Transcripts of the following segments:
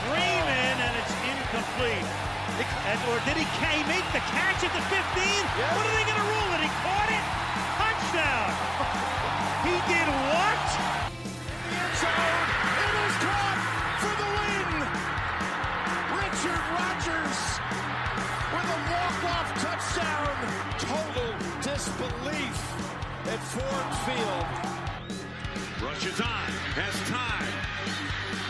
Freeman, and it's incomplete. Or did he make the catch at the 15? Yeah. What are they going to rule it? He caught it? Touchdown! He did what? In the end zone, it is caught for the win! Richard Rodgers with a walk-off touchdown. Total disbelief at Ford Field. Rushes on, has time.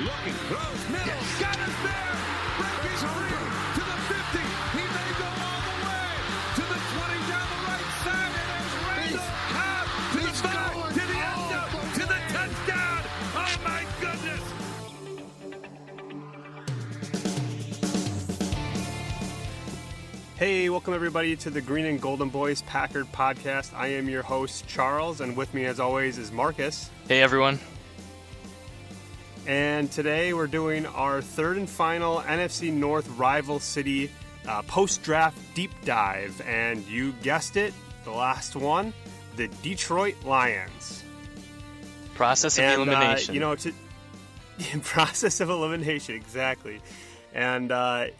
Looking, throws, middle, got it there! Breaking free to the 50. He may go all the way to the 20 down the right side. And there's Randall Cobb to the 5, to the end zone, to the touchdown. Oh my goodness! Hey, welcome everybody to the Green and Golden Boys Packard podcast. I am your host, Charles, and with me as always is Marcus. Hey everyone. And today we're doing our third and final NFC North rival city post-draft deep dive. And you guessed it, the last one, the Detroit Lions. Process of elimination. Process of elimination, exactly. And, I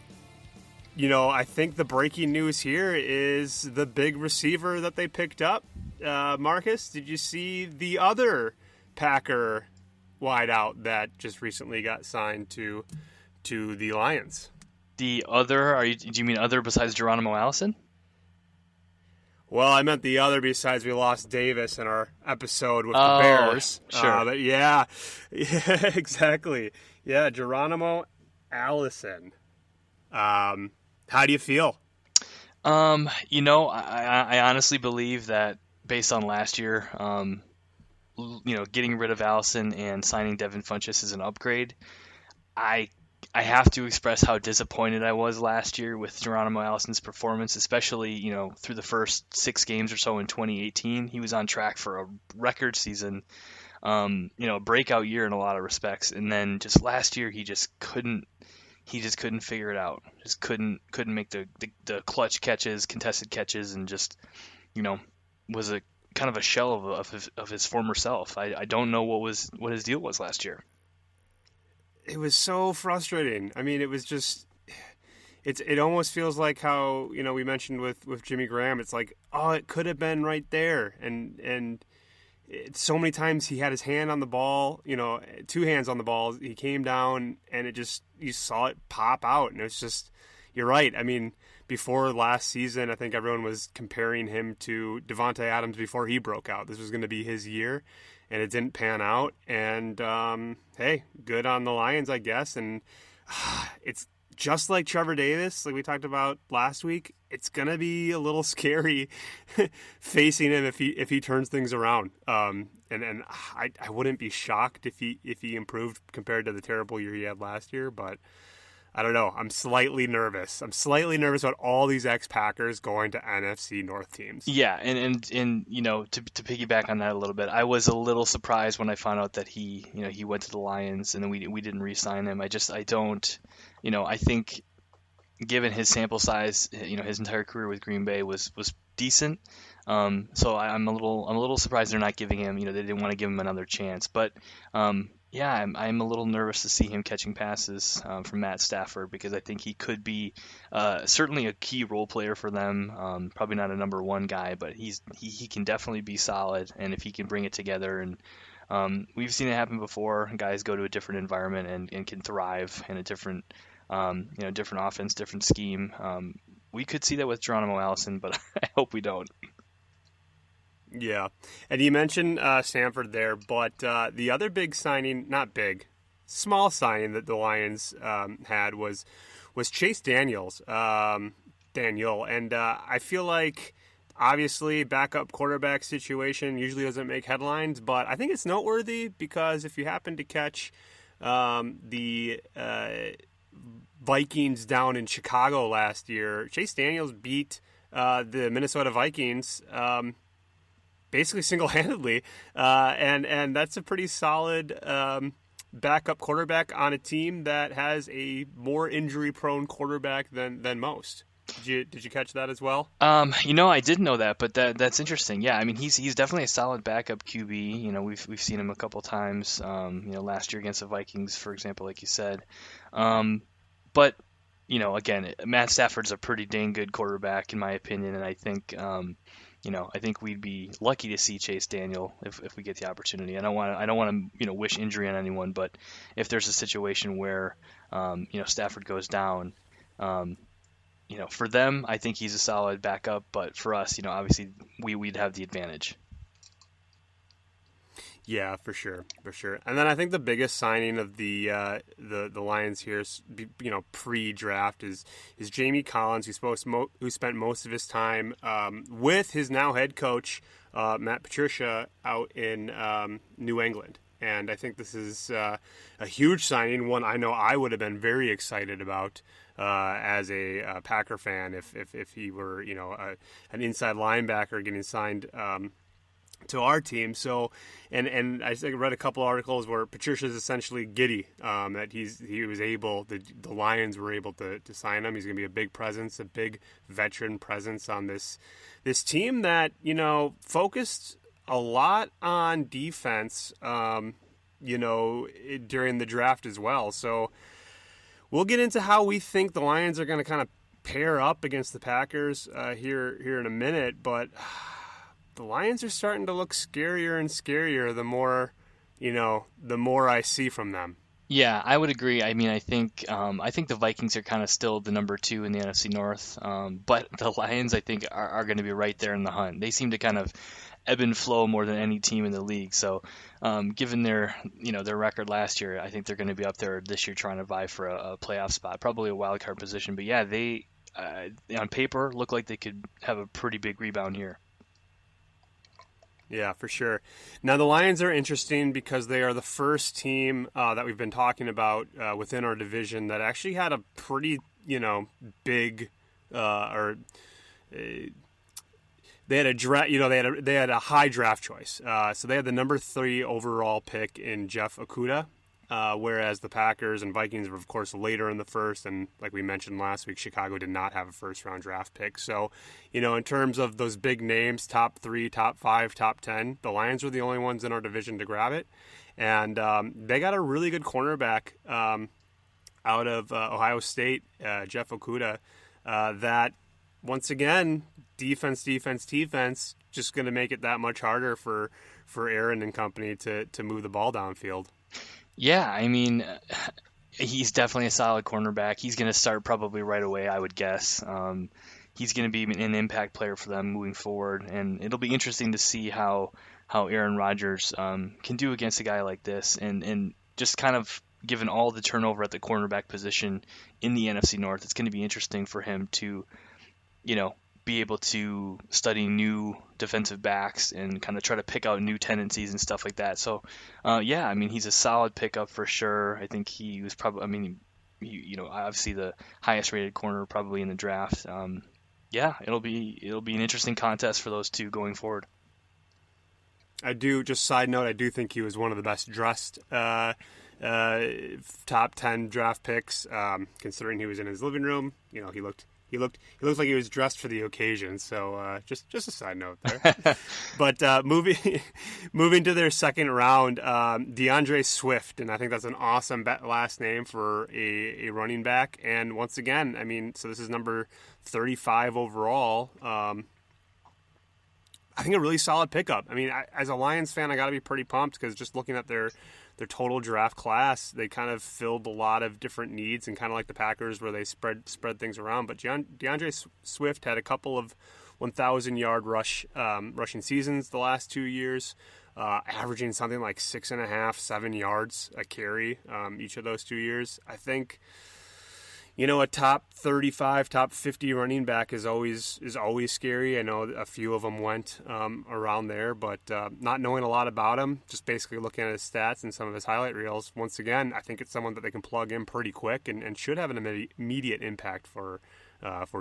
think the breaking news here is the big receiver that they picked up. Marcus, did you see the other Packer wideout that just recently got signed to the Lions? The other? Do you mean other besides Geronimo Allison? Well, I meant the other besides we lost Davis in our episode with the Bears. Sure. But yeah, exactly. Yeah, Geronimo Allison. How do you feel? I honestly believe that based on last year, getting rid of Allison and signing Devin Funchess is an upgrade. I have to express how disappointed I was last year with Geronimo Allison's performance, especially, through the first 6 games or so in 2018. He was on track for a record season, a breakout year in a lot of respects. And then just last year, he just couldn't figure it out. Just couldn't make the clutch catches, contested catches, and just, was a kind of a shell of his former self. I don't know what his deal was last year. It was so frustrating. I mean, it was just, it almost feels like how, we mentioned with Jimmy Graham. It's like, oh, it could have been right there. And so many times he had his hand on the ball, 2 hands on the ball. He came down and it just, you saw it pop out. And it's just, you're right. I mean, before last season, I think everyone was comparing him to Devontae Adams before he broke out. This was going to be his year, and it didn't pan out. And, hey, good on the Lions, I guess. And it's just like Trevor Davis, like we talked about last week. It's going to be a little scary facing him if he turns things around. And I wouldn't be shocked if he improved compared to the terrible year he had last year, but I don't know. I'm slightly nervous. About all these ex-Packers going to NFC North teams. Yeah, and to piggyback on that a little bit, I was a little surprised when I found out that he went to the Lions and then we didn't re-sign him. I think given his sample size, his entire career with Green Bay was decent. So I'm a little surprised they're not giving him. They didn't want to give him another chance, but. Yeah, I'm a little nervous to see him catching passes from Matt Stafford because I think he could be certainly a key role player for them. Probably not a number 1 guy, but he can definitely be solid, and if he can bring it together, and we've seen it happen before. Guys go to a different environment and can thrive in a different different offense, different scheme. We could see that with Geronimo Allison, but I hope we don't. Yeah, and you mentioned Stanford there, but the other big signing, not big, small signing that the Lions had was Chase Daniel, and I feel like obviously backup quarterback situation usually doesn't make headlines, but I think it's noteworthy because if you happen to catch the Vikings down in Chicago last year, Chase Daniels beat the Minnesota Vikings basically single-handedly, and that's a pretty solid backup quarterback on a team that has a more injury-prone quarterback than most. Did you catch that as well? I didn't know that, but that's interesting. Yeah, I mean, he's definitely a solid backup QB. We've seen him a couple times. Last year against the Vikings, for example, like you said. But again, Matt Stafford's a pretty dang good quarterback in my opinion, and I think I think we'd be lucky to see Chase Daniel if we get the opportunity. I don't want to wish injury on anyone, but if there's a situation where Stafford goes down. For them, I think he's a solid backup, but for us, obviously we'd have the advantage. Yeah, for sure. And then I think the biggest signing of the Lions here, pre-draft, is Jamie Collins, who spent most of his time with his now head coach Matt Patricia out in New England. And I think this is a huge signing, one I know I would have been very excited about as a Packer fan if he were an inside linebacker getting signed to our team. So, and I think I read a couple articles where Patricia's essentially giddy that the Lions were able to sign him. He's going to be a big presence, a big veteran presence on this team that focused a lot on defense, during the draft as well. So we'll get into how we think the Lions are going to kind of pair up against the Packers here in a minute, but the Lions are starting to look scarier and scarier the more I see from them. Yeah, I would agree. I mean, I think the Vikings are kind of still the number 2 in the NFC North, but the Lions, I think, are going to be right there in the hunt. They seem to kind of ebb and flow more than any team in the league. So, given their record last year, I think they're going to be up there this year trying to vie for a playoff spot, probably a wild card position. But yeah, they on paper look like they could have a pretty big rebound here. Yeah, for sure. Now, the Lions are interesting because they are the first team that we've been talking about within our division that actually had a pretty, big they had a high draft choice. So they had the number 3 overall pick in Jeff Okudah, whereas the Packers and Vikings were, of course, later in the first. And like we mentioned last week, Chicago did not have a first-round draft pick. So, in terms of those big names, top 3, top 5, top 10, the Lions were the only ones in our division to grab it. And they got a really good cornerback out of Ohio State, Jeff Okudah, that, once again, defense, just going to make it that much harder for Aaron and company to move the ball downfield. Yeah, I mean, he's definitely a solid cornerback. He's going to start probably right away, I would guess. He's going to be an impact player for them moving forward, and it'll be interesting to see how Aaron Rodgers can do against a guy like this, and just kind of given all the turnover at the cornerback position in the NFC North, it's going to be interesting for him to, be able to study new defensive backs and kind of try to pick out new tendencies and stuff like that. So, yeah, I mean, he's a solid pickup for sure. I think he was probably, obviously the highest rated corner probably in the draft. Yeah, it'll be an interesting contest for those two going forward. Side note, I do think he was one of the best dressed top 10 draft picks, considering he was in his living room. He looked like he was dressed for the occasion. So just a side note there. But moving to their second round, DeAndre Swift, and I think that's an awesome last name for a running back. And once again, I mean, so this is number 35 overall. I think a really solid pickup. I mean, as a Lions fan, I got to be pretty pumped because just looking at their total draft class, they kind of filled a lot of different needs, and kind of like the Packers where they spread things around. But DeAndre Swift had a couple of 1,000-yard rushing seasons the last 2 years, averaging something like 6.5, 7 yards a carry each of those 2 years. I think, a top 35, top 50 running back is always scary. I know a few of them went around there, but not knowing a lot about him, just basically looking at his stats and some of his highlight reels, once again, I think it's someone that they can plug in pretty quick and should have an immediate impact for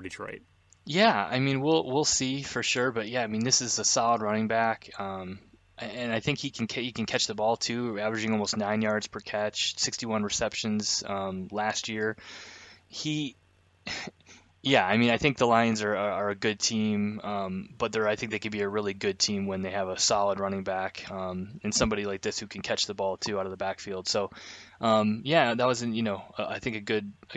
Detroit. Yeah, I mean, we'll see for sure, but yeah, I mean, this is a solid running back. And I think he can catch the ball too, averaging almost 9 yards per catch, 61 receptions last year. Yeah, I mean, I think the Lions are a good team, but I think they could be a really good team when they have a solid running back, and somebody like this who can catch the ball too out of the backfield. So, yeah, that was, I think a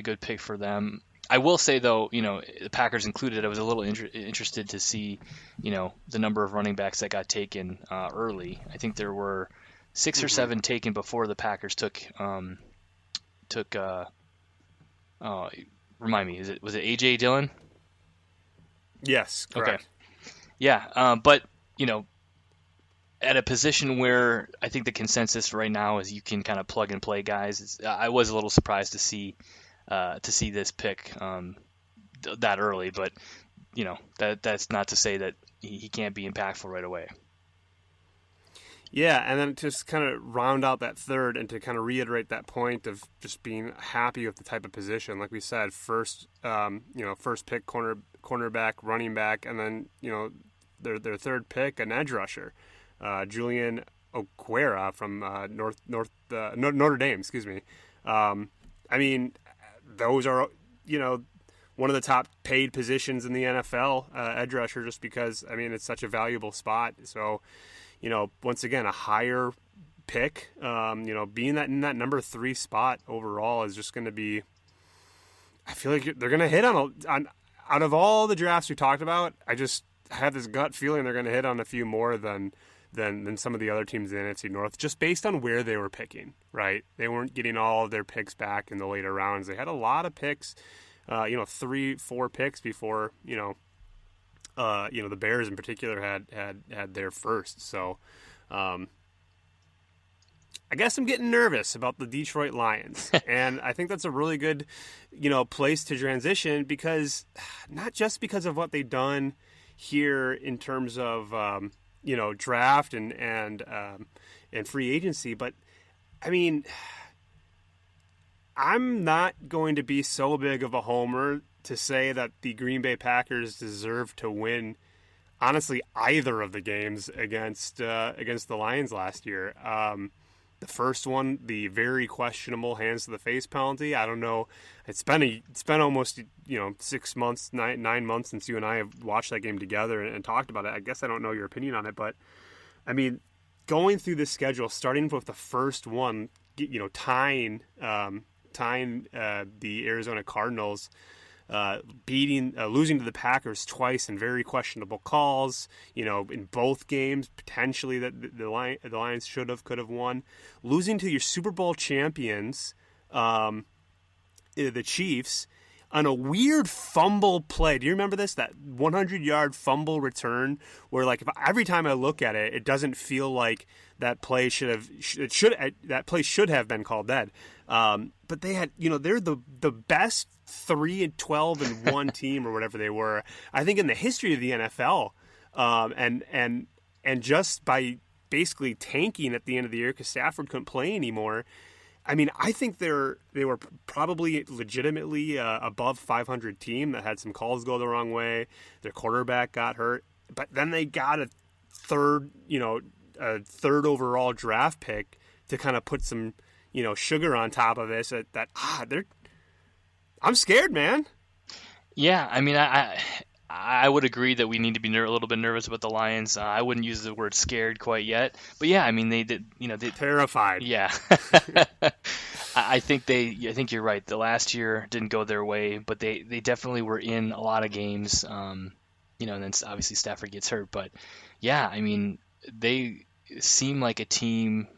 good pick for them. I will say though, the Packers included, I was a little interested to see, the number of running backs that got taken early. I think there were 6 or 7 taken before the Packers took. Remind me, was it A.J. Dillon? Yes, correct. Okay. Yeah, but, at a position where I think the consensus right now is you can kind of plug and play guys, I was a little surprised to see this pick that early, but, that's not to say that he can't be impactful right away. Yeah, and then just kind of round out that third and to kind of reiterate that point of just being happy with the type of position. Like we said, first pick cornerback, running back, and then, their third pick, an edge rusher, Julian Okwara from Notre Dame, excuse me. I mean, those are, one of the top paid positions in the NFL, edge rusher, just because, I mean, it's such a valuable spot. So, once again, a higher pick, being in that number 3 spot overall is just going to be, I feel like they're going to hit on out of all the drafts we talked about, I just have this gut feeling they're going to hit on a few more than some of the other teams in the NFC North, just based on where they were picking, right? They weren't getting all of their picks back in the later rounds. They had a lot of picks, 3-4 picks before, the Bears in particular had their first. So, I guess I'm getting nervous about the Detroit Lions, and I think that's a really good, place to transition, because not just because of what they've done here in terms of, draft and free agency, but I mean, I'm not going to be so big of a homer to say that the Green Bay Packers deserve to win, honestly, either of the games against the Lions last year. The first one, the very questionable hands to the face penalty. I don't know. It's been almost 6 months, 9 months since you and I have watched that game together and talked about it. I guess I don't know your opinion on it, but I mean, going through the schedule, starting with the first one, tying the Arizona Cardinals. Losing to the Packers twice in very questionable calls, in both games, potentially that the Lions could have won. Losing to your Super Bowl champions, the Chiefs, on a weird fumble play. Do you remember this? That 100-yard fumble return where, like, every time I look at it, it doesn't feel like that play should have been called dead. But they had, they're the best 3-12-1 team or whatever they were, I think, in the history of the NFL. And just by basically tanking at the end of the year because Stafford couldn't play anymore. I mean, I think they were probably legitimately above 500 team that had some calls go the wrong way. Their quarterback got hurt, but then they got a third overall draft pick to kind of put some, sugar on top of this. I'm scared, man. Yeah, I mean, I would agree that we need to be a little bit nervous about the Lions. I wouldn't use the word scared quite yet, but yeah, I mean, they did, they terrified. Yeah, I think you're right. The last year didn't go their way, but they definitely were in a lot of games. And then obviously Stafford gets hurt, but yeah, I mean, they seem like a team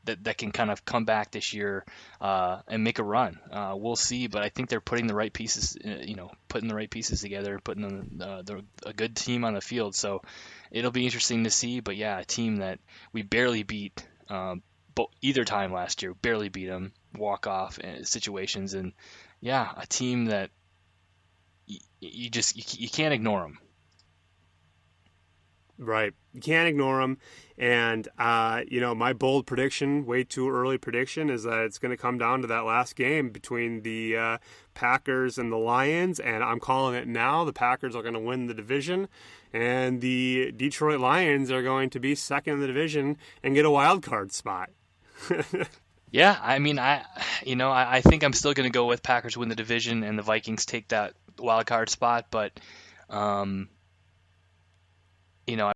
that can kind of come back this year and make a run. We'll see, but I think they're putting the right pieces, together, putting a good team on the field. So it'll be interesting to see. But yeah, a team that we barely beat either time last year, barely beat them, walk off situations, and yeah, a team that you can't ignore them. Right. You can't ignore them. And, my bold prediction, way too early prediction, is that it's going to come down to that last game between the Packers and the Lions. And I'm calling it now. The Packers are going to win the division. And the Detroit Lions are going to be second in the division and get a wild card spot. Yeah, I mean, I think I'm still going to go with Packers win the division and the Vikings take that wild card spot, but you know,